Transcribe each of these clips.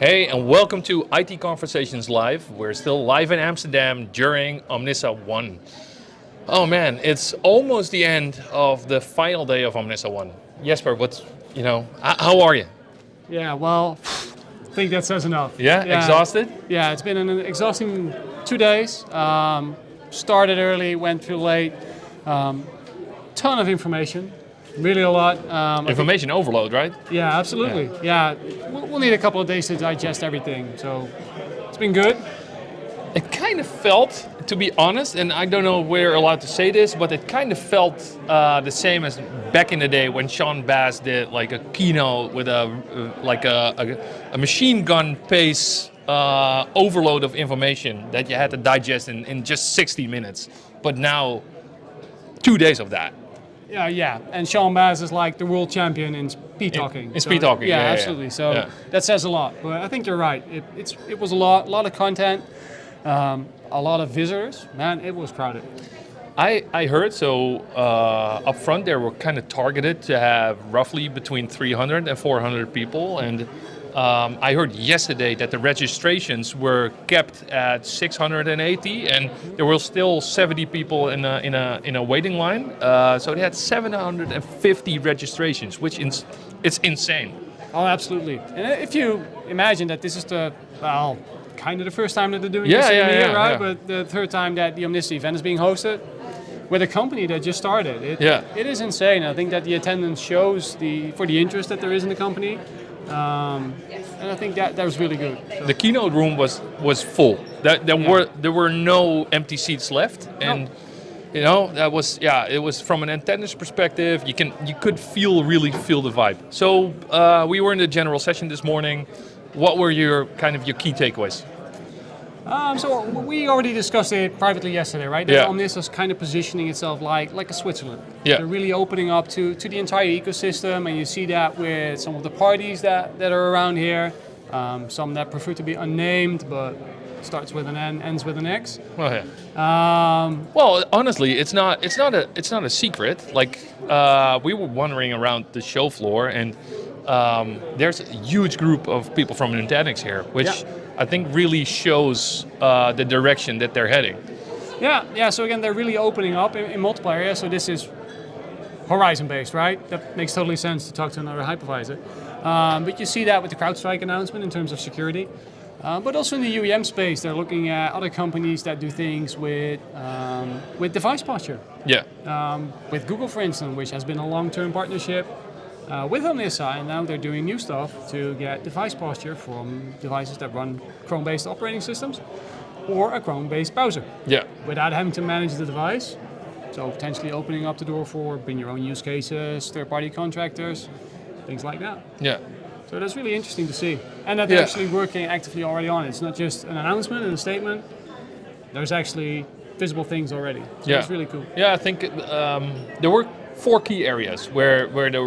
Hey, and welcome to IT Conversations Live. We're still live in Amsterdam during Omnissa ONE. Oh man, it's almost the end of the final day of Omnissa ONE. Jesper, how are you? Yeah, well, I think that says enough. Yeah, exhausted? Yeah, it's been an exhausting 2 days. Started early, went through late. Ton of information, really a lot. Information overload, right? Yeah, absolutely. Yeah, we'll need a couple of days to digest everything. So it's been good. It kind of felt, to be honest, and I don't know if we're allowed to say this, but it kind of felt the same as back in the day when Sean Bass did like a keynote with a machine gun pace overload of information that you had to digest in just 60 minutes. But now, 2 days of that. Yeah. And Sean Bass is like the world champion in speed talking. In speed talking, yeah, yeah. Absolutely. So that says a lot. But I think you're right. It was a lot of content. A lot of visitors. Man, it was crowded. I heard, so up front they were kind of targeted to have roughly between 300 and 400 people, and I heard yesterday that the registrations were kept at 680, and there were still 70 people in a waiting line. So they had 750 registrations, which it's insane. Oh, absolutely. And if you imagine that this is kind of the first time that they're doing this in a year, right? Yeah. But the third time that the Omnissa event is being hosted with a company that just started. It is insane. I think that the attendance shows for the interest that there is in the company. And I think that was really good. So. The keynote room was full. There were no empty seats left, and that was it was from an attendance perspective. You could really feel the vibe. So we were in the general session this morning. What were your key takeaways? So we already discussed it privately yesterday, right? That Omnissa is kind of positioning itself like a Switzerland. Yeah. They're really opening up to the entire ecosystem, and you see that with some of the parties that are around here. Some that prefer to be unnamed, but starts with an N, ends with an X. Well, yeah. Well, honestly, it's not a secret. Like we were wandering around the show floor, and there's a huge group of people from Nutanix here, which I think really shows the direction that they're heading. Yeah. So again, they're really opening up in multiple areas. So this is Horizon-based, right? That makes totally sense to talk to another hypervisor. But you see that with the CrowdStrike announcement in terms of security. But also in the UEM space, they're looking at other companies that do things with device posture. Yeah. With Google, for instance, which has been a long-term partnership with Omnissa, and now they're doing new stuff to get device posture from devices that run Chrome-based operating systems or a Chrome-based browser. Yeah. Without having to manage the device. So potentially opening up the door for bring your own use cases, third-party contractors, things like that. Yeah. So that's really interesting to see. And that they're actually working actively already on it. It's not just an announcement and a statement. There's actually visible things already. So it's really cool. Yeah, I think there were 4 key areas where there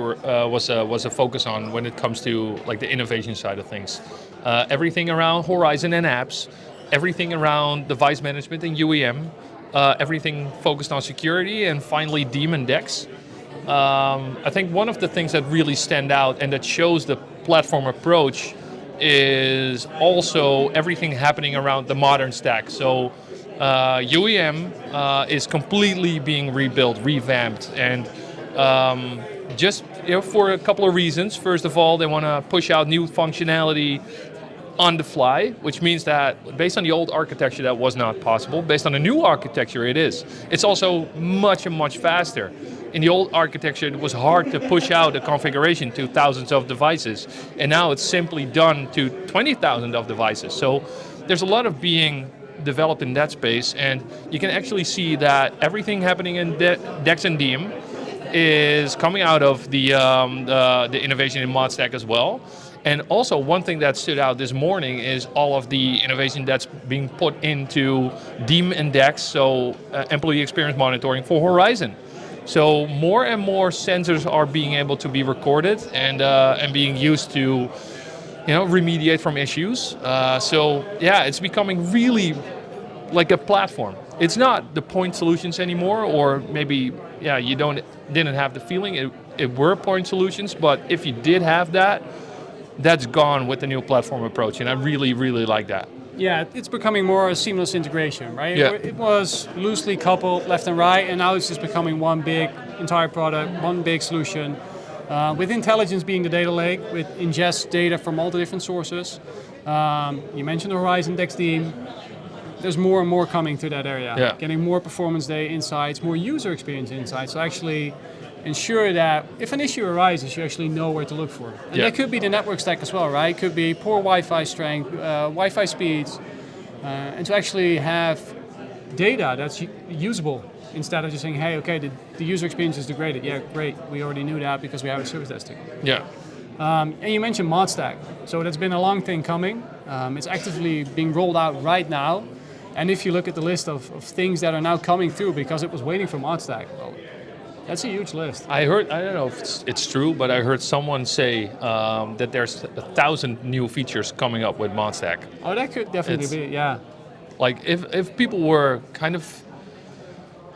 was a focus on when it comes to like the innovation side of things. Everything around Horizon and apps, everything around device management and UEM, everything focused on security, and finally DEM and DEX. I think one of the things that really stand out and that shows the platform approach is also everything happening around the modern stack. So UEM is completely being rebuilt, revamped, and just for a couple of reasons. First of all, they want to push out new functionality on the fly, which means that based on the old architecture that was not possible. Based on the new architecture it is. It's also much faster. In the old architecture it was hard to push out a configuration to thousands of devices, and now it's simply done to 20,000 of devices. So there's a lot of being developed in that space, and you can actually see that everything happening in DEX and DEM is coming out of the innovation in mod stack as well. And also one thing that stood out this morning is all of the innovation that's being put into DEM and DEX, so employee experience monitoring for Horizon. So more and more sensors are being able to be recorded and being used to remediate from issues. So it's becoming really like a platform. It's not the point solutions anymore, or maybe you didn't have the feeling it were point solutions, but if you did have that, that's gone with the new platform approach, and I really, really like that. Yeah, it's becoming more a seamless integration, right? Yeah. It was loosely coupled left and right, and now it's just becoming one big entire product, one big solution. With intelligence being the data lake, with ingest data from all the different sources. You mentioned the Horizon Dex team. There's more and more coming to that area. Yeah. Getting more performance data insights, more user experience insights. So actually ensure that if an issue arises, you actually know where to look for. And that could be the network stack as well, right? It could be poor Wi-Fi strength, Wi-Fi speeds, and to actually have data that's usable instead of just saying, hey, okay, the user experience is degraded. Yeah, great, we already knew that because we have a service desk ticket. Yeah. And you mentioned mod stack. So that's been a long thing coming. It's actively being rolled out right now. And if you look at the list of things that are now coming through because it was waiting for mod stack, well, that's a huge list. I heard, I don't know if it's true, but I heard someone say that there's 1,000 new features coming up with ModStack. Oh, that could definitely be, yeah. Like if people were kind of,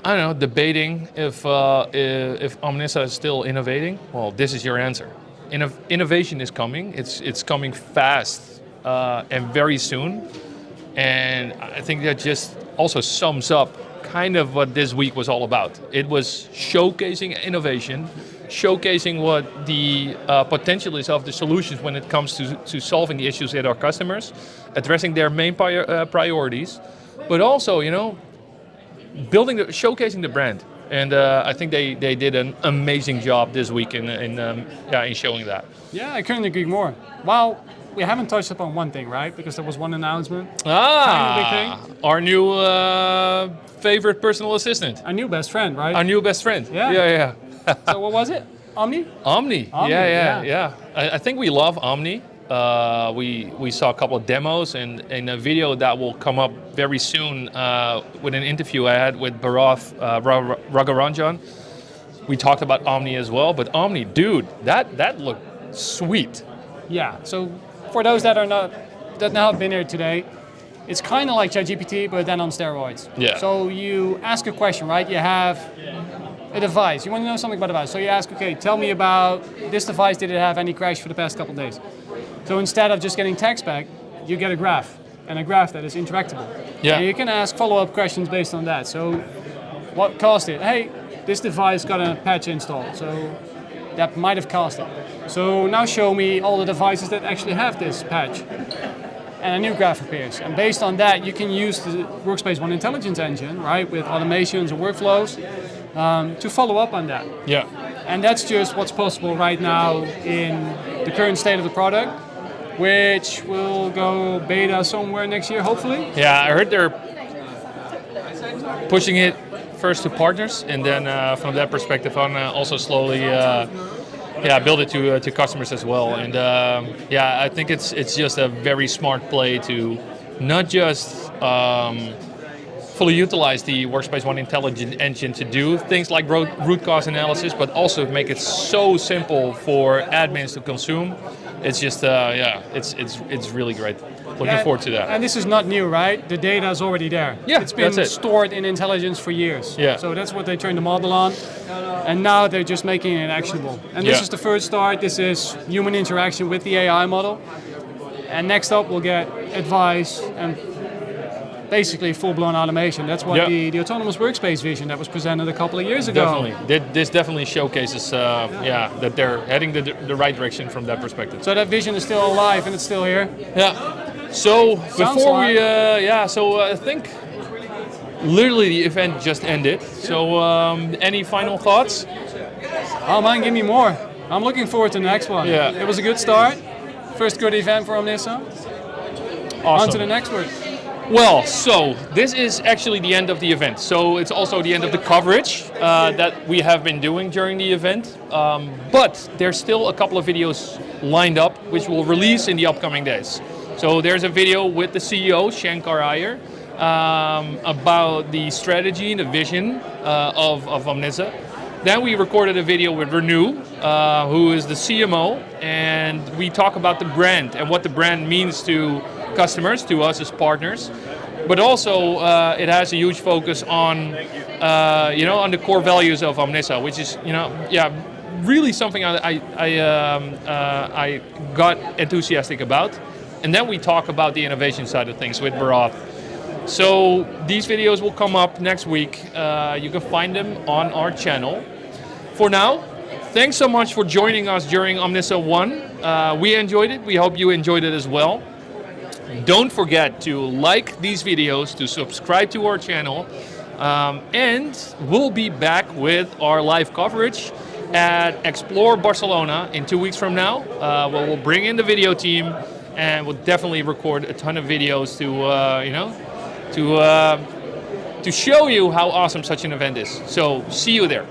I don't know, debating if Omnissa is still innovating, well, this is your answer. Innovation is coming. It's coming fast and very soon. And I think that just also sums up kind of what this week was all about. It was showcasing innovation, showcasing what the potential is of the solutions when it comes to solving the issues at our customers, addressing their main priorities, but also, you know, showcasing the brand. And I think they did an amazing job this week in showing that. Yeah, I couldn't agree more. Well, we haven't touched upon one thing, right? Because there was one announcement. Kind of big thing. Our new favorite personal assistant. Our new best friend, right? Our new best friend. Yeah. Yeah. So what was it? Omni? Omni. Yeah. I think we love Omni. We saw a couple of demos and a video that will come up very soon with an interview I had with Bharath Ragaranjan. We talked about Omni as well, but Omni, dude, that looked sweet. Yeah. So for those that now have been here today, it's kind of like ChatGPT, but then on steroids. Yeah. So you ask a question, right? You have a device. You want to know something about a device. So you ask, okay, tell me about this device. Did it have any crash for the past couple of days? So instead of just getting text back, you get a graph, and a graph that is interactable. Yeah. And you can ask follow-up questions based on that. So what caused it? Hey, this device got a patch installed, so that might have caused it. So now show me all the devices that actually have this patch. And a new graph appears. And based on that, you can use the Workspace ONE intelligence engine, right, with automations and workflows to follow up on that. Yeah. And that's just what's possible right now in the current state of the product, which will go beta somewhere next year, hopefully. Yeah, I heard they're pushing it first to partners, and then from that perspective on, also slowly build it to customers as well. And I think it's just a very smart play to not just fully utilize the Workspace ONE intelligent engine to do things like root cause analysis, but also make it so simple for admins to consume. It's just it's really great. Looking forward to that. And this is not new, right? The data is already there. Yeah, it's been that's it. stored in intelligence for years. Yeah. So that's what they trained the model on. And now they're just making it actionable. And this is the first start. This is human interaction with the AI model. And next up, we'll get advice and basically full-blown automation. That's what the autonomous workspace vision that was presented a couple of years ago. Definitely. This definitely showcases that they're heading the right direction from that perspective. So that vision is still alive and it's still here. Yeah. So before I think literally the event just ended. So any final thoughts? Oh man, give me more. I'm looking forward to the next one. Yeah. It was a good start. First good event for Omnissa. Awesome. On to the next one. Well, so this is actually the end of the event. So it's also the end of the coverage that we have been doing during the event. But there's still a couple of videos lined up, which we'll release in the upcoming days. So there's a video with the CEO, Shankar Iyer, about the strategy and the vision of Omnissa. Then we recorded a video with Renew, who is the CMO, and we talk about the brand and what the brand means to customers, to us as partners. But also, it has a huge focus on, on the core values of Omnissa, which is, really something I got enthusiastic about. And then we talk about the innovation side of things with Bharat. So these videos will come up next week. You can find them on our channel. For now, thanks so much for joining us during Omnissa ONE. We enjoyed it. We hope you enjoyed it as well. Don't forget to like these videos, to subscribe to our channel, and we'll be back with our live coverage at Explore Barcelona in 2 weeks from now. Where we'll bring in the video team, and we'll definitely record a ton of videos to show you how awesome such an event is. So see you there.